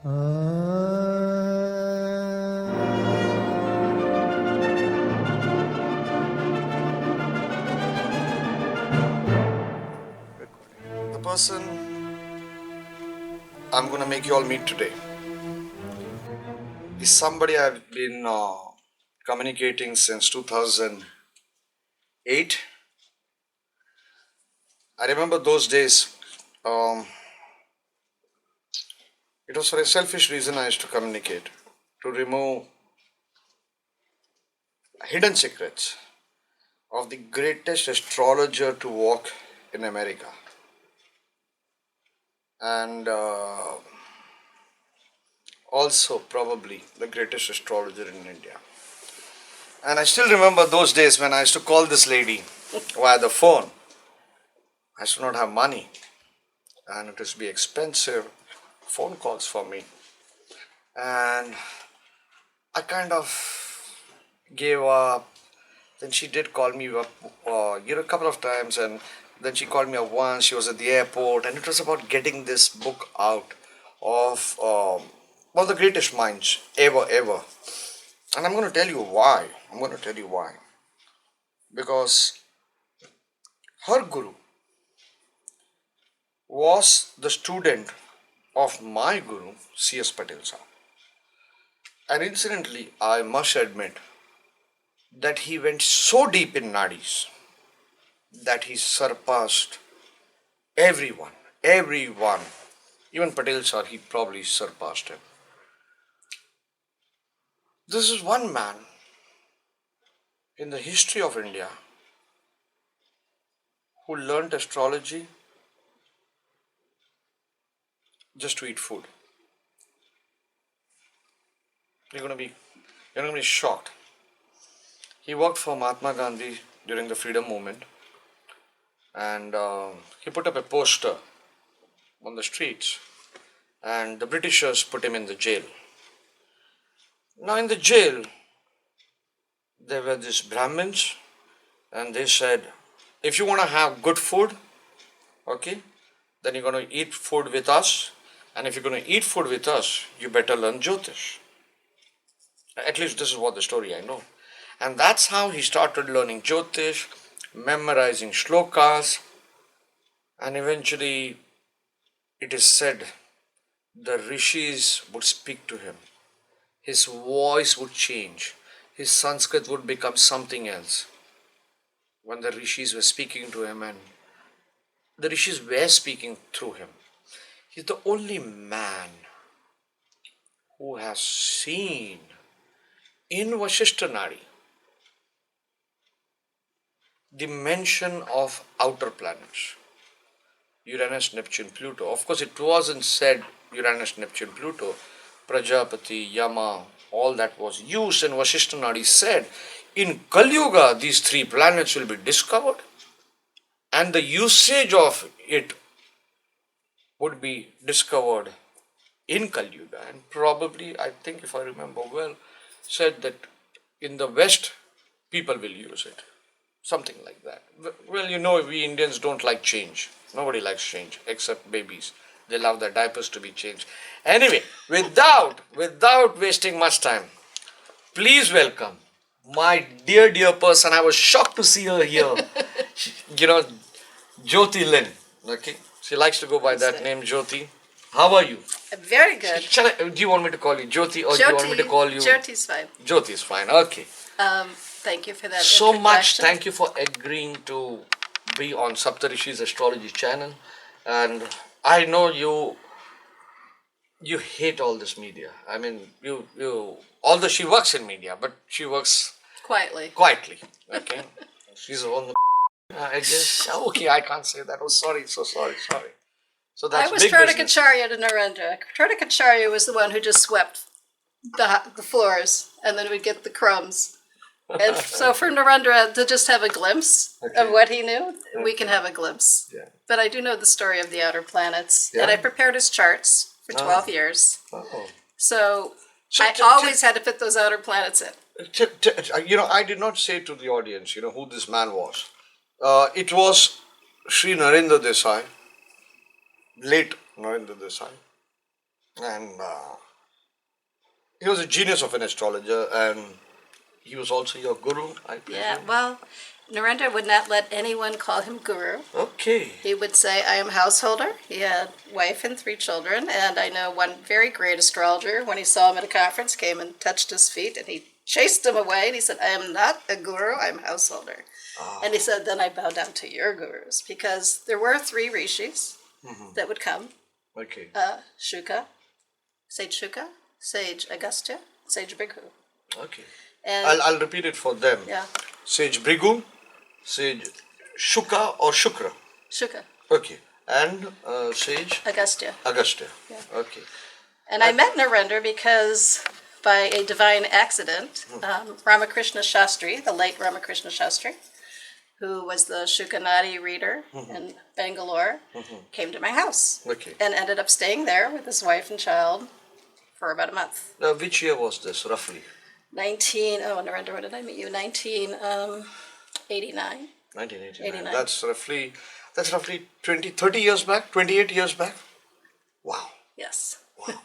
The person I'm going to make you all meet today is somebody I've been communicating since 2008. I remember those days. It was for a selfish reason I used to communicate, to remove hidden secrets of the greatest astrologer to walk in America. And also probably the greatest astrologer in India. And I still remember those days when I used to call this lady via the phone. I used to not have money, and it used to be expensive phone calls for me. And I kind of gave up. Then she did call me up, a couple of times, and then she called me up once. She was at the airport, and it was about getting this book out of one of the greatest minds ever. And I'm going to tell you why. Because her guru was the student of my guru, C.S. Patel sir. And incidentally, I must admit that he went so deep in Nadis that he surpassed everyone. Even Patel sir, he probably surpassed him. This is one man in the history of India who learnt astrology just to eat food. You're going to be shocked. He worked for Mahatma Gandhi during the freedom movement, and he put up a poster on the streets, and the Britishers put him in the jail. Now in the jail, there were these Brahmins, and they said, if you want to have good food, okay, then you're going to eat food with us, and if you're going to eat food with us, you better learn Jyotish. At least this is what the story I know. And that's how he started learning Jyotish, memorizing shlokas, and eventually it is said the rishis would speak to him. His voice would change. His Sanskrit would become something else when the rishis were speaking to him, and the rishis were speaking through him. He's the only man who has seen in Vasishtha Nadi the mention of outer planets, Uranus, Neptune, Pluto. Of course, it wasn't said Uranus, Neptune, Pluto. Prajapati, Yama, all that was used, and Vasishtha Nadi said, in Kali Yuga, these three planets will be discovered, and the usage of it would be discovered in Kali Yuga. And probably, I think if I remember well, said that in the West, people will use it. Something like that. Well, we Indians don't like change. Nobody likes change, except babies. They love their diapers to be changed. Anyway, without wasting much time, please welcome my dear person. I was shocked to see her here. Jyothi Lin. Okay, she likes to go by that name, Jyothi. How are you? Very good. Do you want me to call you Jyothi, or do you want me to call you? Jyoti's fine. Jyoti's fine. Okay. Thank you for that. So much. Thank you for agreeing to be on Saptarishis Astrology channel. And I know you hate all this media. I mean, you although she works in media, but she works quietly. Okay. She's on the I guess. Okay, I can't say that. Oh, sorry. So sorry. So that's I was big business. Tritikacharya to Narender. Tritikacharya was the one who just swept the floors, and then we'd get the crumbs. And so for Narendra to just have a glimpse of what he knew, we can have a glimpse. Yeah. But I do know the story of the outer planets, Yeah. and I prepared his charts for 12 years. Oh. So I always had to fit those outer planets in. I did not say to the audience, who this man was. It was Sri Narender Desai, late Narender Desai. And he was a genius of an astrologer, and he was also your guru, I presume? Yeah, well, Narender would not let anyone call him guru. Okay. He would say, I am householder. He had wife and 3 children, and I know one very great astrologer, when he saw him at a conference, came and touched his feet, and he chased him away, and he said, I am not a guru, I'm householder. And he said, then I bow down to your gurus, because there were 3 rishis that would come. Okay. Shuka, Sage Shuka, Sage Agastya, Sage Bhrigu. Okay. And I'll repeat it for them. yeah, Sage Bhrigu, Sage Shuka or Shukra. Shuka, Okay. And Sage Agastya. Agastya. Yeah. Okay. And I met Narender because, by a divine accident, Ramakrishna Shastri, the late Ramakrishna Shastri, who was the Shukanadi reader in Bangalore, came to my house Okay. and ended up staying there with his wife and child for about a month. Now, which year was this, roughly? Narendra, when did I meet you? 1989. 1989. 89. That's roughly 30 years back, 28 years back. Wow. Yes. Wow.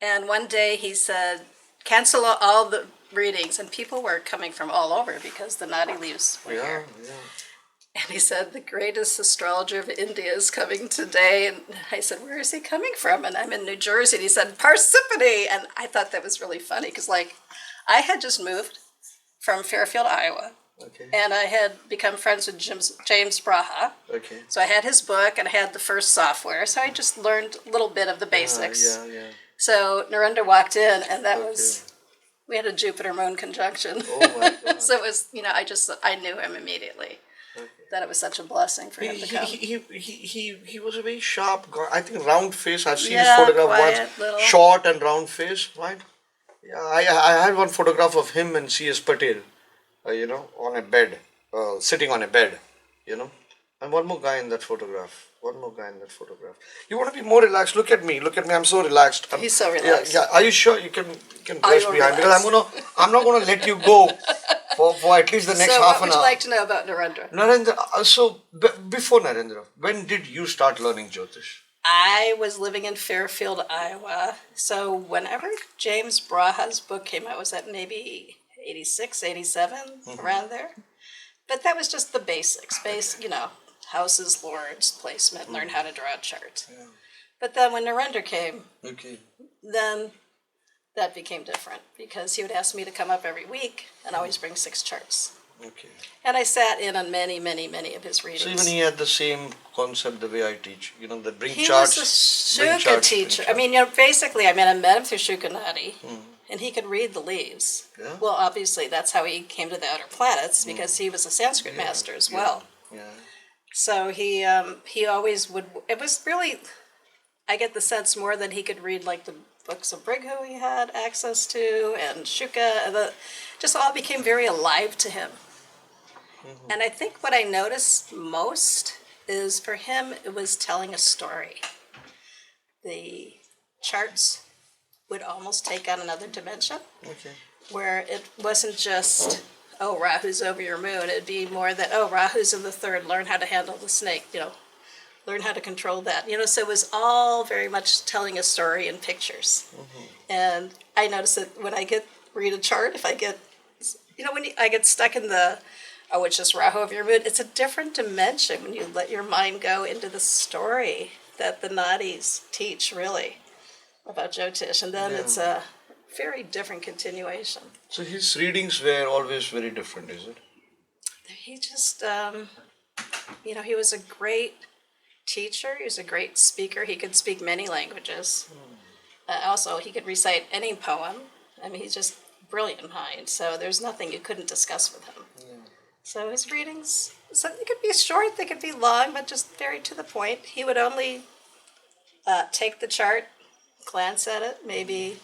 And one day he said, cancel all the readings. And people were coming from all over because the Nadi leaves were Yeah, here. yeah. And he said, the greatest astrologer of India is coming today. And I said, where is he coming from? And I'm in New Jersey. And he said, Parsippany. And I thought that was really funny because, like, I had just moved from Fairfield, Iowa. Okay. And I had become friends with James Braha. Okay. So I had his book and I had the first software. So I just learned a little bit of the basics. Yeah. So Narender walked in, and that was, we had a Jupiter-Moon conjunction. Oh my God. So it was, I knew him immediately. Okay. That it was such a blessing for him to come. He was a very sharp guy. I think round face. I've seen Yeah, his photograph quiet, once. little. Short and round face, right? Yeah, I had one photograph of him and C.S. Patel, on a bed, sitting on a bed, And one more guy in that photograph. You want to be more relaxed? Look at me. I'm so relaxed. He's so relaxed. Yeah. Are you sure you can press you're behind? relaxed. Because I'm not gonna let you go for at least the next So half what an would you hour. like to know about Narendra? Narendra, before Narendra, when did you start learning Jyotish? I was living in Fairfield, Iowa. So whenever James Braha's book came out, was that maybe 86, 87, around there? But that was just the basics. Houses, lords, placement, learn how to draw a chart. Yeah. But then when Narender came, Okay. then that became different because he would ask me to come up every week and always bring 6 charts. Okay. And I sat in on many, many, many of his readings. So even he had the same concept the way I teach. That bring He charts. was a bring Shuka charts, teacher. bring Basically, I met him through Shukanadi, and he could read the leaves. Yeah. Well, obviously, that's how he came to the outer planets, because he was a Sanskrit master as well. Yeah. So he always would. It was really, I get the sense more that he could read like the books of Bhrigu he had access to, and Shuka, and just all became very alive to him. And I think what I noticed most is for him, it was telling a story. The charts would almost take on another dimension, Okay. where it wasn't just, oh, Rahu's over your moon. It'd be more that, oh, Rahu's in the 3rd, learn how to handle the snake, learn how to control that. So it was all very much telling a story in pictures. And I notice that when I read a chart, if I get, I get stuck in it's just Rahu of your moon, it's a different dimension when you let your mind go into the story that the Nadis teach, really, about Jyotish. And then it's a very different continuation. So his readings were always very different, is it? He just, he was a great teacher. He was a great speaker. He could speak many languages. Also, he could recite any poem. He's just brilliant mind. So there's nothing you couldn't discuss with him. Yeah. So his readings, they could be short, they could be long, but just very to the point. He would only take the chart, glance at it, maybe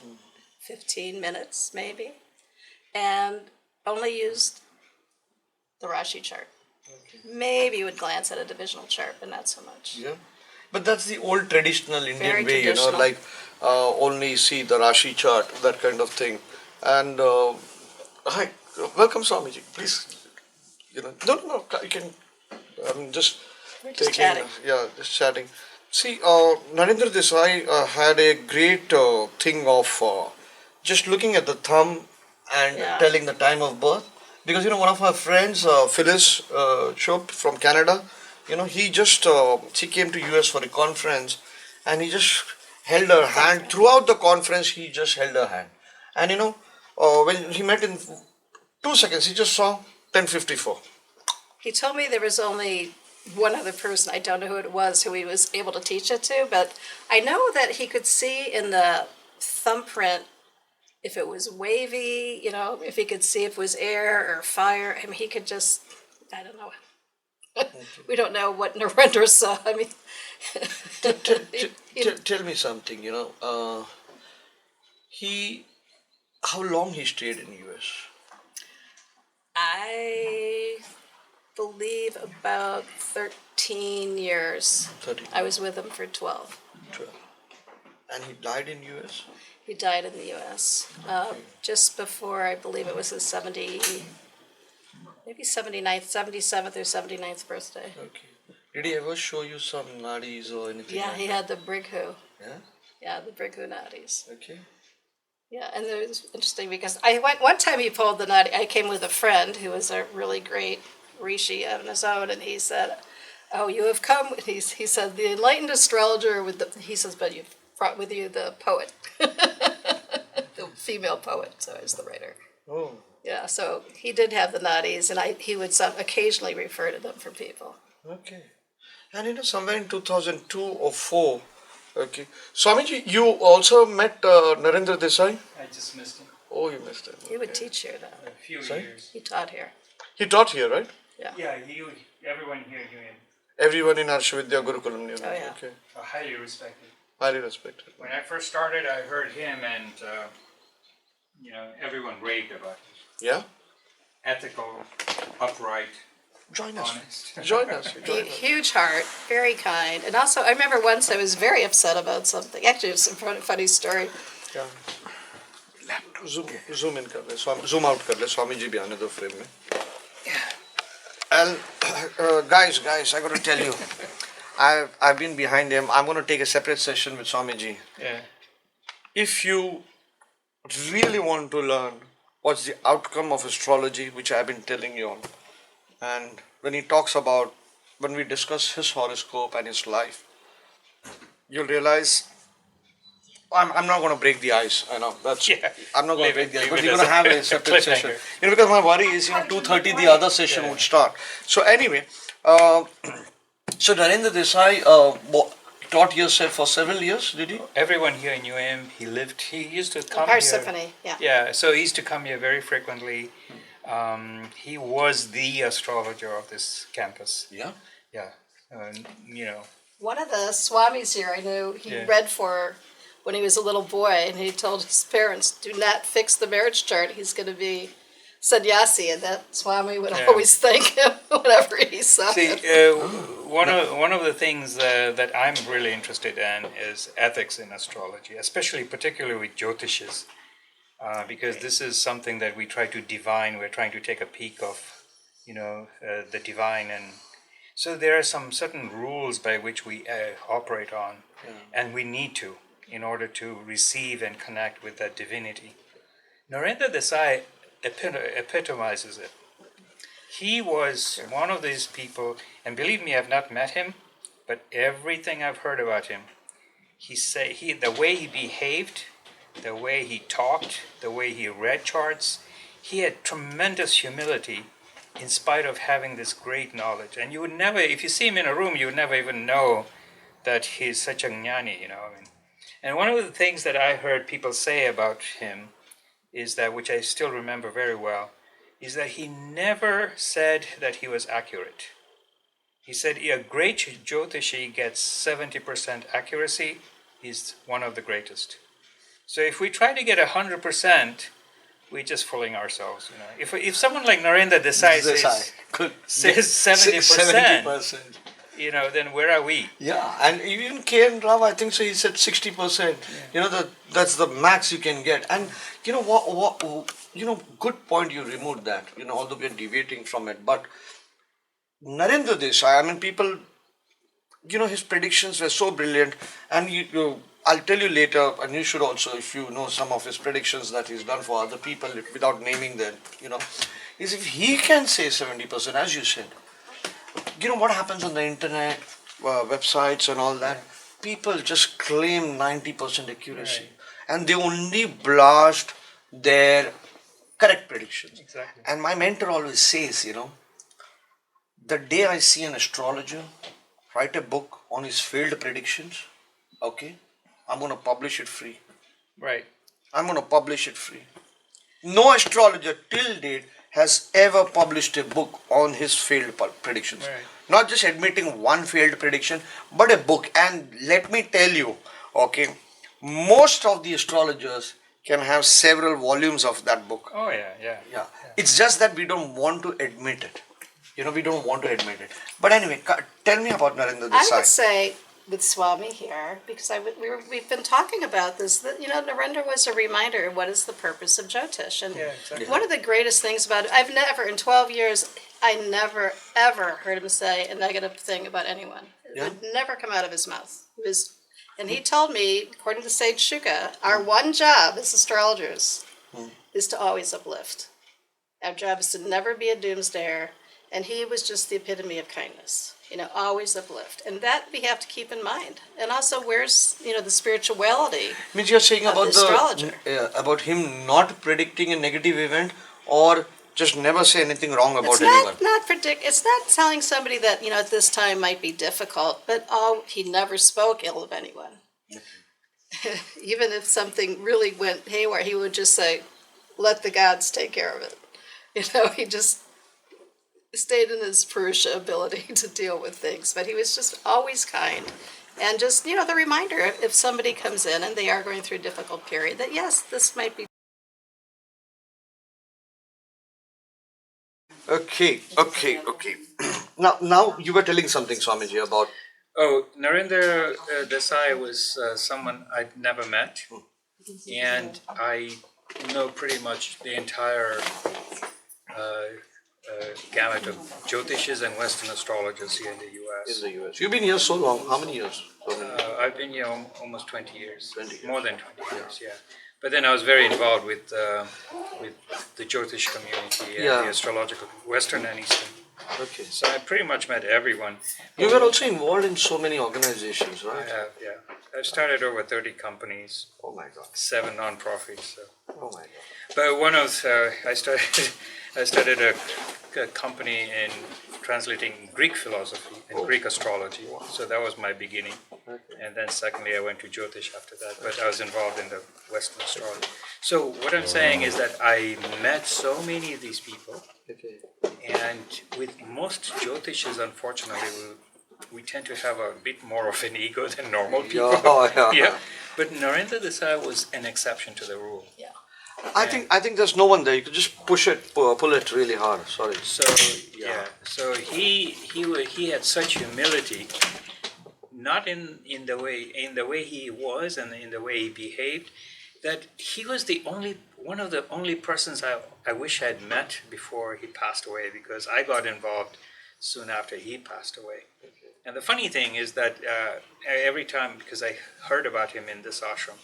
15 minutes, maybe, and only used the Rashi chart. Okay. Maybe would glance at a divisional chart, but not so much. Yeah. But that's the old traditional Indian Very way, traditional. like only see the Rashi chart, that kind of thing. And hi, welcome Swamiji. Please, no, you can. I'm just We're just chatting. Yeah, just chatting. See, Narendra Desai had a great thing of just looking at the thumb and Yeah. telling the time of birth. Because one of our friends, Phyllis Chop from Canada, she came to US for a conference, and he just held her hand throughout the conference. He just held her hand, and when he met in 2 seconds, he just saw 10:54. He told me there was only one other person, I don't know who it was, who he was able to teach it to, but I know that he could see in the thumbprint if it was wavy, if he could see if it was air or fire. I mean, he could just, I don't know. We don't know what Narendra saw. I mean, Tell me something. He how long he stayed in US? I believe about 13 years. 13, I was with him for 12. 12. And he died in US? He died in the U.S. Just before, I believe it was his 79th, 77th or 79th birthday. Okay. Did he ever show you some nadis or anything? Yeah, like he that? had the Brighu. Yeah? Yeah, the Brighu Nadis. Okay. Yeah, and it was interesting because I went one time. He pulled the Nadi. I came with a friend who was a really great rishi on his own, and he said, "Oh, you have come." He said, "The enlightened astrologer with the." He says, "But you've brought with you the poet, the female poet." So I was the writer. Oh. Yeah, so he did have the Nadis, and he would occasionally refer to them for people. Okay. And somewhere in 2002 or 4, okay. Swamiji, you also met Narendra Desai? I just missed him. Oh, you missed him. He would Okay. teach here, though. A few Sorry? years. He taught here. He taught here, right? Yeah. Yeah, everyone here knew him. Everyone in Arshvidya Gurukulam knew him. Oh, yeah. Okay. Highly respected. Highly respected. When I first started, I heard him and, everyone raved about him. Yeah? Ethical, upright, Join us. honest. Join us. Join us. Huge heart, very kind. And also, I remember once I was very upset about something. Actually, it's a funny story. Yeah. Zoom in कर ले, zoom out कर ले, स्वामी जी भी आने दो frame में. And guys, I got to tell you, I've been behind him. I'm going to take a separate session with Swamiji. Yeah. If you really want to learn what's the outcome of astrology, which I've been telling you on, and when we discuss his horoscope and his life, you'll realize I'm not going to break the ice. I know that's. Yeah. I'm not going to Leave break the ice, it but as we're going to have a a separate session. cliffhanger. Because my worry is 2:30 the other session would start. So anyway, so Narendra Desai taught yourself for several years, did he? Everyone here knew him. He used to come here. Parsippany, yeah. Yeah, so he used to come here very frequently. He was the astrologer of this campus. Yeah. Yeah. One of the Swamis here I knew, he Yeah. read for when he was a little boy, and he told his parents, "Do not fix the marriage chart. He's going to be sannyasi," and that Swami would Yeah. always thank him whenever he saw See, him. one of the things that I'm really interested in is ethics in astrology, particularly with Jyotishes, because this is something that we try to divine. We're trying to take a peek of, the divine, and so there are some certain rules by which we operate on, and we need to in order to receive and connect with that divinity. Narendra Desai epitomizes it. He was one of these people, and believe me, I've not met him, but everything I've heard about him, the way he behaved, the way he talked, the way he read charts, he had tremendous humility in spite of having this great knowledge. And you would never, if you see him in a room, you would never even know that he's such a jnani, And one of the things that I heard people say about him is that, which I still remember very well, is that he never said that he was accurate. He said a great Jyotishi gets 70% accuracy, he's one of the greatest. So if we try to get 100%, we're just fooling ourselves. If someone like Narendra Desai says 70%, then where are we? Yeah, and even K.N. Rao, I think so. He said 60%. That's the max you can get. And what? Good point. You removed that. Although we are deviating from it, but Narendra Desai. I mean, people his predictions were so brilliant. And I'll tell you later, and you should also, if you know some of his predictions that he's done for other people without naming them, is if he can say 70%, as you said, what happens on the internet, websites and all that? People just claim 90% accuracy, Right. and they only blast their correct predictions. Exactly. And my mentor always says, the day I see an astrologer write a book on his failed predictions, okay, I'm going to publish it free. Right. I'm going to publish it free. No astrologer till date has ever published a book on his failed predictions. Right. Not just admitting one failed prediction, but a book. And let me tell you, okay, most of the astrologers can have several volumes of that book. Oh yeah, yeah. Yeah. It's just that we don't want to admit it. We don't want to admit it. But anyway, tell me about Narendra I Desai. would say with Swami here, because we've been talking about this, that Narendra was a reminder of what is the purpose of Jyotish. And Yeah, exactly. one of the greatest things about it, I've never, in 12 years, I never, ever heard him say a negative thing about anyone. It Yeah. would never come out of his mouth. And he told me, according to Sage Shuka, our one job as astrologers is to always uplift. Our job is to never be a doomsdayer. And he was just the epitome of kindness, always uplift. And that we have to keep in mind. And also, where's, the spirituality? Means you're saying of about the astrologer. about him not predicting a negative event, or just never say anything wrong about It's anyone. it's not telling somebody that, at this time might be difficult, but he never spoke ill of anyone. Even if something really went haywire, he would just say, let the gods take care of it. He just stayed in his Purusha ability to deal with things, but he was just always kind. And just, the reminder, if somebody comes in and they are going through a difficult period, that yes, this might be. Okay. Now you were telling something, Swamiji, about. Oh, Narender Desai was someone I'd never met, and I know pretty much the entire gamut of Jyotishs and Western astrologers here in the U.S. In the US. You've been here so long. How many years? I've been here almost 20 years. 20 years. More than 20 years, yeah. But then I was very involved with the Jyotish community and Yeah. the astrological, Western and Eastern. Okay. So I pretty much met everyone. You were also involved in so many organizations, I right? have, yeah. I've started over 30 companies, Oh my God. 7 non-profits. So. Oh my God. But one of I started a company in translating Greek philosophy and Greek astrology. So that was my beginning. And then secondly, I went to Jyotish after that. But I was involved in the Western astrology. So what I'm saying is that I met so many of these people. Okay. And with most Jyotishes, unfortunately, we tend to have a bit more of an ego than normal people. Yeah. But Narendra Desai was an exception to the rule. Yeah. I think there's no one there. You could just pull it really hard. Sorry. So so he had such humility, not in the way he was and in the way he behaved, that he was one of the only persons I wish I'd met before he passed away, because I got involved soon after he passed away. And the funny thing is that every time, because I heard about him in this ashram,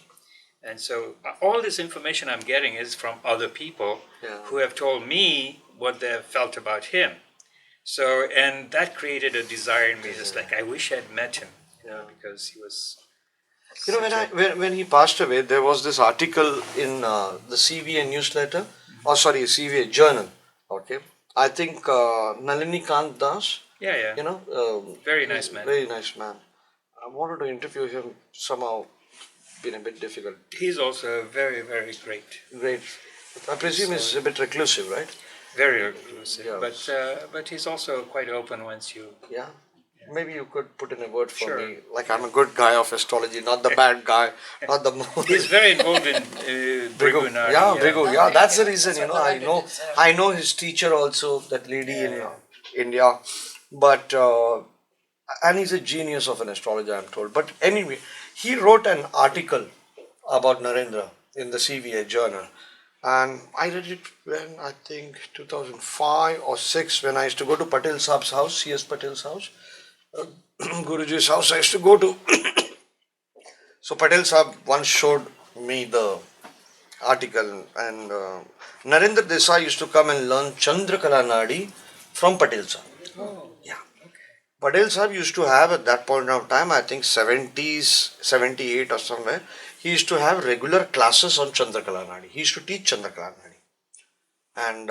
and so all this information I'm getting is from other people who have told me what they felt about him. So, and that created a desire in me, just like, I wish I'd met him, because he was... when he passed away, there was this article in the CVA newsletter, CVA journal. Okay, I think Nalini Kant Das. Yeah. Very nice man. Very nice man. I wanted to interview him. Somehow, been a bit difficult. He's also very, very great. Great. I presume he's a bit reclusive, right? Very reclusive. Yeah. But he's also quite open once you... Yeah. Maybe you could put in a word for Sure. me. Like, I'm a good guy of astrology, not the bad guy, not the most. He's very involved in Bhrigu Nadi. Yeah, Bhrigu. Yeah, that's the reason. That's what Narendra did. I know his teacher also, that lady in India. But and he's a genius of an astrologer, I'm told. But anyway, he wrote an article about Narendra in the CVA journal. And I read it when, I think, 2005 or 6, when I used to go to Patel Saab's house, C.S. Patel's house. Guruji's house I used to go to. So Patel Sahab once showed me the article, and Narendra Desai used to come and learn Chandrakala Nadi from Patel Sahab. Yeah. Patel Sahab used to have at that point of time, I think 70s, 78 or somewhere, he used to have regular classes on Chandrakala Nadi. He used to teach Chandrakala Nadi. And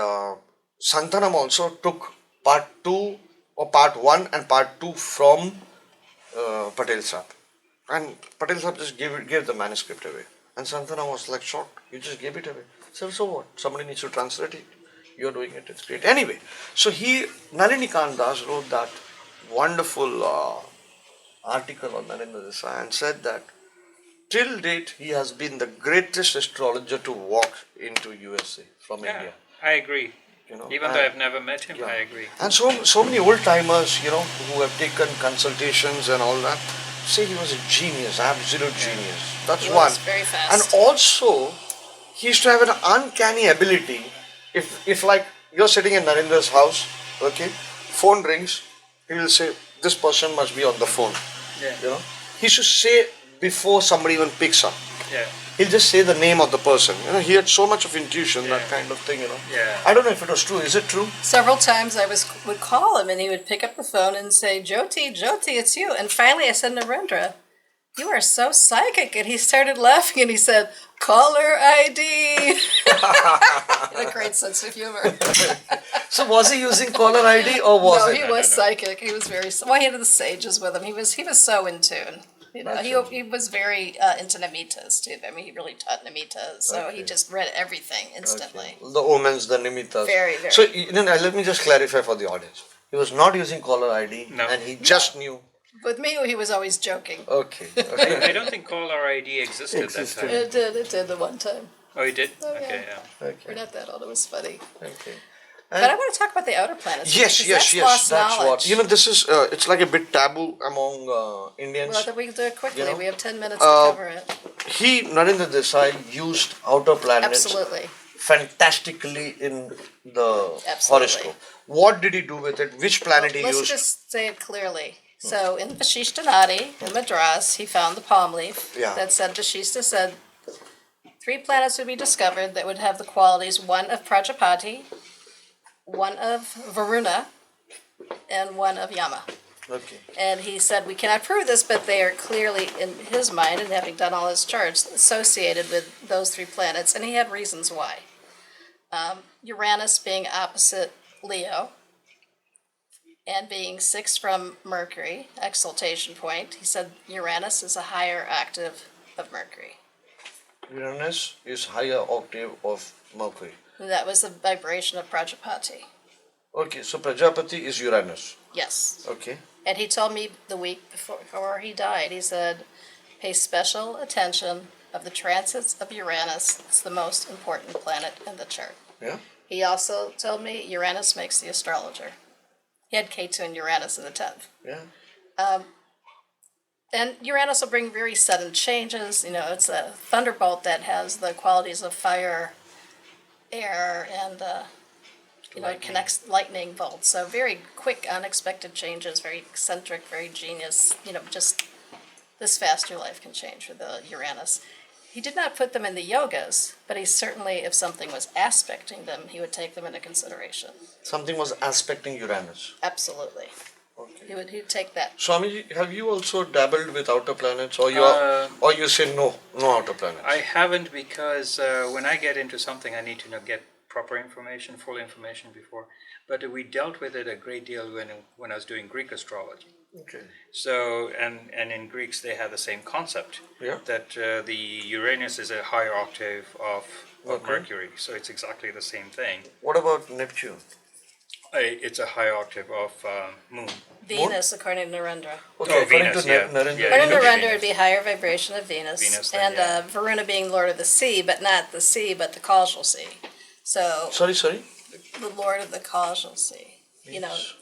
Santanam also took part 2 or part 1 and part 2 from Patel Sahab. And Patel Sahab just gave the manuscript away. And Santanam was like shocked. You just gave it away. So what? Somebody needs to translate it. You're doing it. It's great. Anyway, so Nalini Kandas wrote that wonderful article on Narendra Desai and said that till date he has been the greatest astrologer to walk into USA from Yeah, India. I agree. You know, Even though I've never met him, I agree. And so many old timers, who have taken consultations and all that, say he was a genius, absolute genius. That's He one. was very fast. And also, he used to have an uncanny ability. If like you're sitting in Narender's house, okay, phone rings, he will say, this person must be on the phone. Yeah. He should say before somebody even picks up. Yeah. He'll just say the name of the person. He had so much of intuition, that kind of thing. Yeah. I don't know if it was true. Is it true? Several times I would call him and he would pick up the phone and say, Jyothi, it's you. And finally I said, Narendra, you are so psychic. And he started laughing and he said, caller ID. A great sense of humor. So was he using caller ID or was No, it? he was psychic. He was very, well, he had the sages with him. He was so in tune. He was very into Namitas too. I mean, he really taught Namitas, so he just read everything instantly. The omens, the nimittas. Very, very. So let me just clarify for the audience. He was not using caller ID, and he just knew. With me, he was always joking. Okay. I don't think caller ID existed that time. It did the one time. Oh, you did? Oh, yeah. Okay, yeah. We're not that old. It was funny. Okay. But I want to talk about the outer planets. Yes. Because that's lost That's knowledge. what. This is. It's like a bit taboo among Indians. Well, we can do it quickly. We have 10 minutes to cover it. Narendra Desai used outer planets Absolutely. fantastically in the Absolutely. horoscope. What did he do with it? Which planet he Let's used? just say it clearly. So in Vashishta Nadi, in Madras, he found the palm leaf that said, Vashishta said, 3 planets would be discovered that would have the qualities, one of Prajapati, one of Varuna, and one of Yama. Okay. And he said, we cannot prove this, but they are clearly, in his mind, and having done all his charts, associated with those 3 planets, and he had reasons why. Uranus being opposite Leo, and being 6 from Mercury, exaltation point, he said Uranus is a higher octave of Mercury. Uranus is higher octave of Mercury. And that was the vibration of Prajapati. Okay, so Prajapati is Uranus. Yes. Okay. And he told me the week before he died, he said, pay special attention of the transits of Uranus. It's the most important planet in the chart. Yeah. He also told me Uranus makes the astrologer. He had Ketu and Uranus in the 10th. Yeah. And Uranus will bring very sudden changes. It's a thunderbolt that has the qualities of fire, air, and it connects lightning bolts. So very quick, unexpected changes, very eccentric, very genius. Just this fast your life can change with the Uranus. He did not put them in the yogas, but he certainly, if something was aspecting them, he would take them into consideration. Something was aspecting Uranus. Absolutely. Okay. He'd take that. Swamiji, have you also dabbled with outer planets, or you say no outer planets? I haven't, because when I get into something, I need to get proper information, full information before. But we dealt with it a great deal when I was doing Greek astrology. Okay. So, and in Greeks they have the same concept, that the Uranus is a higher octave of Mercury, so it's exactly the same thing. What about Neptune? It's a higher octave of Moon. Venus, according to Narendra. Okay, Venus, Narendra. yeah. According to Venus. Narendra, it would be higher vibration of Venus. Venus, and then, Varuna being Lord of the Sea, but not the sea, but the causal sea. So, Sorry? the Lord of the causal sea.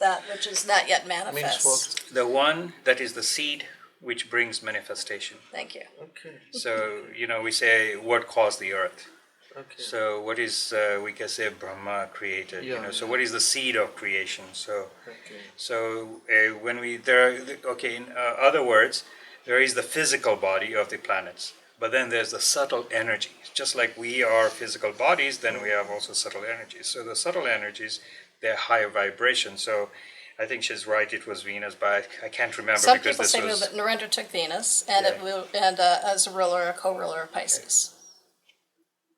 That which is not yet manifest. Means what? The one that is the seed which brings manifestation. Thank you. Okay. So, we say what caused the earth. Okay. So what is we can say Brahma created? Yeah, So yeah. what is the seed of creation? So Okay. so when we okay, in other words, there is the physical body of the planets, but then there's the subtle energy. Just like we are physical bodies, then we have also subtle energies. So the subtle energies, they're higher vibration. So I think she's right. It was Venus, but I can't remember Some because people this say was that Narendra took Venus, and Yeah. it will, and as a ruler, a co-ruler of Pisces,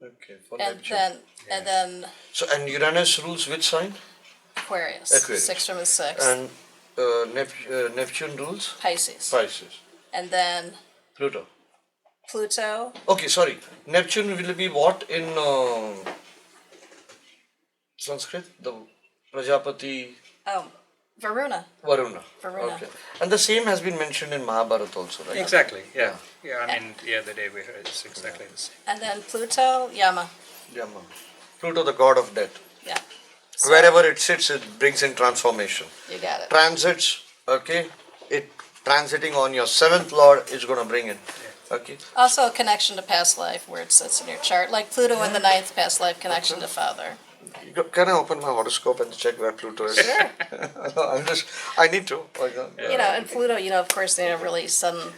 Okay. For and Neptune. then So and Uranus rules which sign? Aquarius, Aquarius. 6 from the 6th, And Neptune rules Pisces, Pisces. and then Pluto. Pluto, Okay, sorry. Neptune will be what in Sanskrit? The Prajapati Varuna. Varuna. Varuna. Okay. And the same has been mentioned in Mahabharata also, right? exactly. Yeah. Yeah. I mean, the other day we heard it's exactly the same. And then Pluto, Yama. Yama. Pluto, the god of death. Yeah. So, Wherever it sits, it brings in transformation. you got it. Transits, okay, it transiting on your seventh lord is going to bring in. Okay. Also a connection to past life where it sits in your chart, like Pluto in the 9th past life connection to Father. Can I open my horoscope and check where Pluto is? Sure. I need to. And Pluto, of course, really sudden,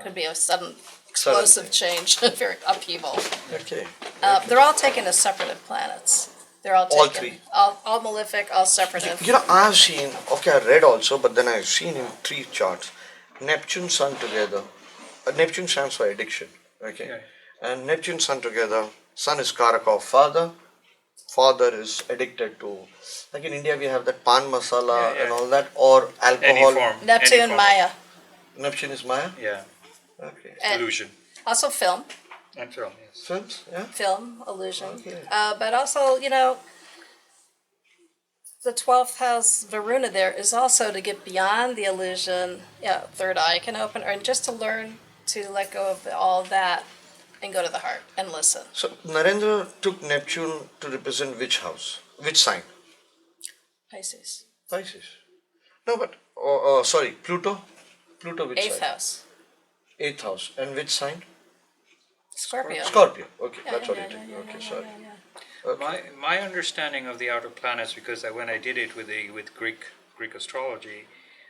could be a sudden explosive change, very upheaval. Okay. They're all taken as separative planets. They're all taken. All three. All malefic, all separative. I've seen, okay, I read also, but then I've seen in 3 charts, Neptune, Sun together. Neptune stands for addiction, okay? Yeah. And Neptune, Sun together, Sun is Karaka of father, father is addicted to, like in India we have that pan masala and all that, or alcohol. Any form. Neptune, any form. Maya. Neptune is Maya? Yeah. Okay. And Illusion. also film. And film, yes. Films, yeah? Film, illusion. Okay. But also, the 12th house Varuna there is also to get beyond the illusion. Third eye can open, and just to learn to let go of all that and go to the heart and listen. So Narendra took Neptune to represent which house? Which sign? Pisces. Pisces. No, but, sorry, Pluto? Pluto which 8th sign? house. 8th house. And which sign? Scorpio. Scorpio. Okay, Yeah, that's what yeah, it is. yeah, Okay, yeah, sorry. yeah, yeah. Okay. My understanding of the outer planets, because when I did it with Greek astrology,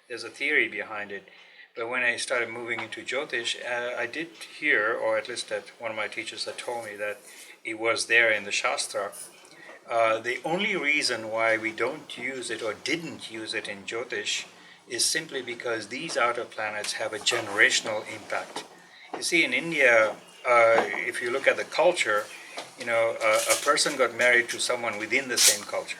there's a theory behind it. But when I started moving into Jyotish, I did hear, or at least that one of my teachers had told me that it was there in the Shastra. The only reason why we don't use it or didn't use it in Jyotish is simply because these outer planets have a generational impact. You see, in India, if you look at the culture, a person got married to someone within the same culture.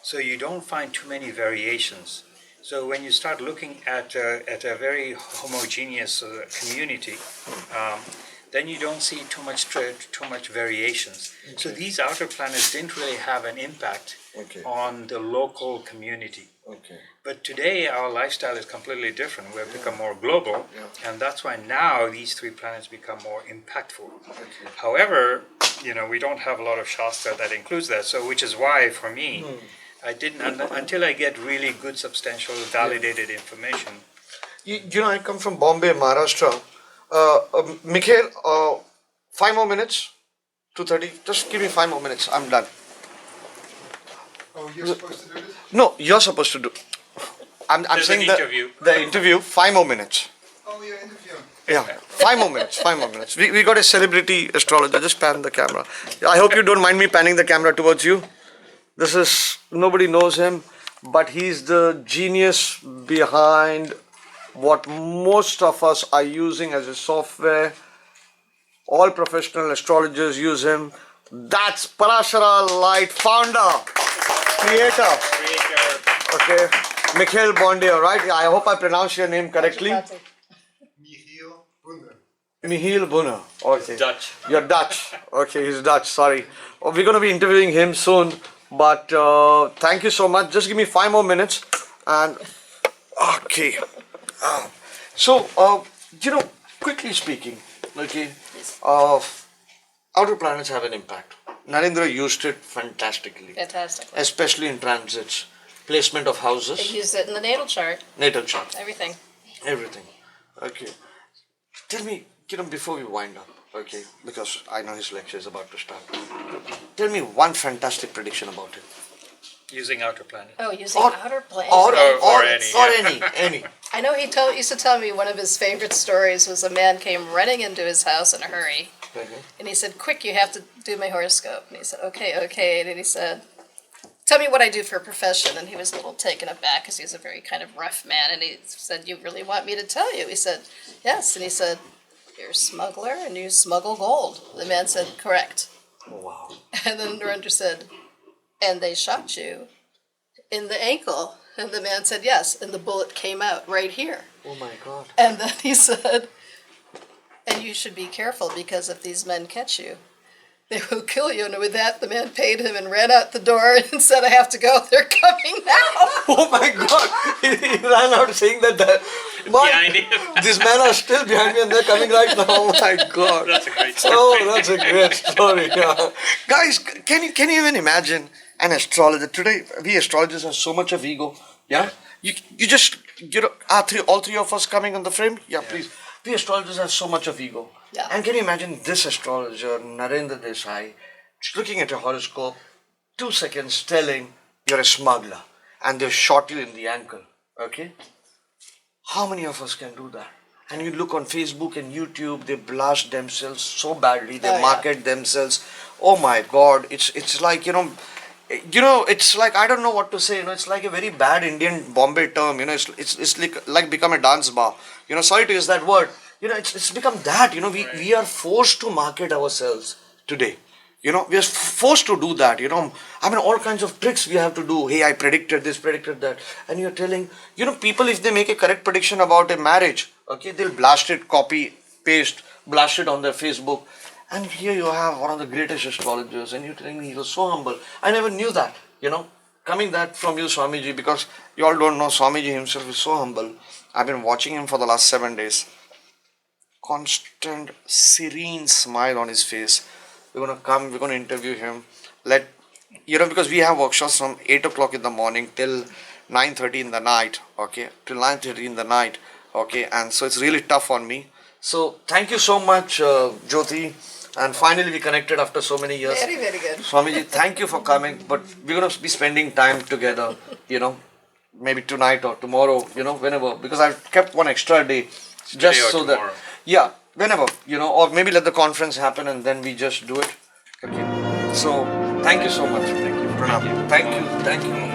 So you don't find too many variations. So when you start looking at a very homogeneous community, then you don't see too much variations. Okay. So these outer planets didn't really have an impact on the local community. Okay. But today our lifestyle is completely different. We've become more global, and that's why now these 3 planets become more impactful. Okay. However, we don't have a lot of Shastra that includes that. So which is why for me, I didn't until I get really good, substantial, validated information. I come from Bombay, Maharashtra. Mikhail, 5 more minutes. 2:30. Just give me 5 more minutes. I'm done. Oh, you're supposed to do this? No, you're supposed to do. I'm There's saying an interview. the interview. 5 more minutes. Oh, you're interviewing. Yeah, 5 more minutes. 5 more minutes. We got a celebrity astrologer. Just pan the camera. I hope you don't mind me panning the camera towards you. This is, nobody knows him, but he's the genius behind what most of us are using as a software. All professional astrologers use him. That's Parashara Light founder, creator. Okay, Mikhail Bondier, right? I hope I pronounced your name correctly. Michiel Bunner. Michiel Bunner. Okay. Dutch. You're Dutch. Okay, he's Dutch. Sorry. We're going to be interviewing him soon. But thank you so much. Just give me 5 more minutes. And okay. So, quickly speaking, okay, outer planets have an impact. Narendra used it fantastically. Fantastically. Especially in transits, placement of They houses, use it in the natal chart, natal chart, everything. everything. Okay. Tell me, before we wind up, Okay, because I know his lecture is about to start. Tell me one fantastic prediction about him. Using outer planet. Oh, using Or- outer planes. Or any. I know he used to tell me one of his favorite stories was a man came running into his house in a hurry. Okay. And he said, quick, you have to do my horoscope. And he said, okay. And then he said, tell me what I do for a profession. And he was a little taken aback because he was a very kind of rough man. And he said, you really want me to tell you? He said, yes. And he said, you're a smuggler and you smuggle gold. The man said, correct. Oh, wow. And then Narender said, and they shot you in the ankle. And the man said, yes. And the bullet came out right here. Oh my God. And then he said, and you should be careful because if these men catch you, they will kill you. And with that, the man paid him and ran out the door and said, I have to go. They're coming now. Oh my God. He ran out saying that. Behind him. These men are still behind me and they're coming right now. Oh my God. That's a great story. Oh, that's a great story. Yeah. Guys, can you even imagine an astrologer? Today, we astrologers have so much of ego. Yeah? You just, all three of us coming on the frame? Yeah, please. We astrologers have so much of ego. Yeah. And can you imagine this astrologer, Narender Desai, looking at your horoscope, 2 seconds telling you're a smuggler and they've shot you in the ankle. Okay? How many of us can do that? And you look on Facebook and YouTube, they blast themselves so badly, they market themselves. Oh my God, it's like, it's like, I don't know what to say, it's like a very bad Indian Bombay term, it's like become a dance bar. Sorry to use that word. It's become that, we are forced to market ourselves today. We are forced to do that, all kinds of tricks we have to do. Hey, I predicted this, predicted that. And you're telling, people, if they make a correct prediction about a marriage, okay, they'll blast it, copy, paste, blast it on their Facebook. And here you have one of the greatest astrologers and you're telling me he was so humble. I never knew that, coming that from you, Swamiji, because you all don't know Swamiji himself is so humble. I've been watching him for the last 7 days. Constant, serene smile on his face. We're going to come, we're going to interview him. Because we have workshops from 8 o'clock in the morning till 9:30 in the night, okay, till 9:30 in the night, okay, and so it's really tough on me. So thank you so much, Jyothi, and finally we connected after so many years. Very, very good. Swamiji, thank you for coming, but we're going to be spending time together, maybe tonight or tomorrow, whenever, because I've kept one extra day just or so tomorrow. that, yeah, whenever, or maybe let the conference happen and then we just do it. Okay. So, thank you so much. Thank you. Pranam. Thank you.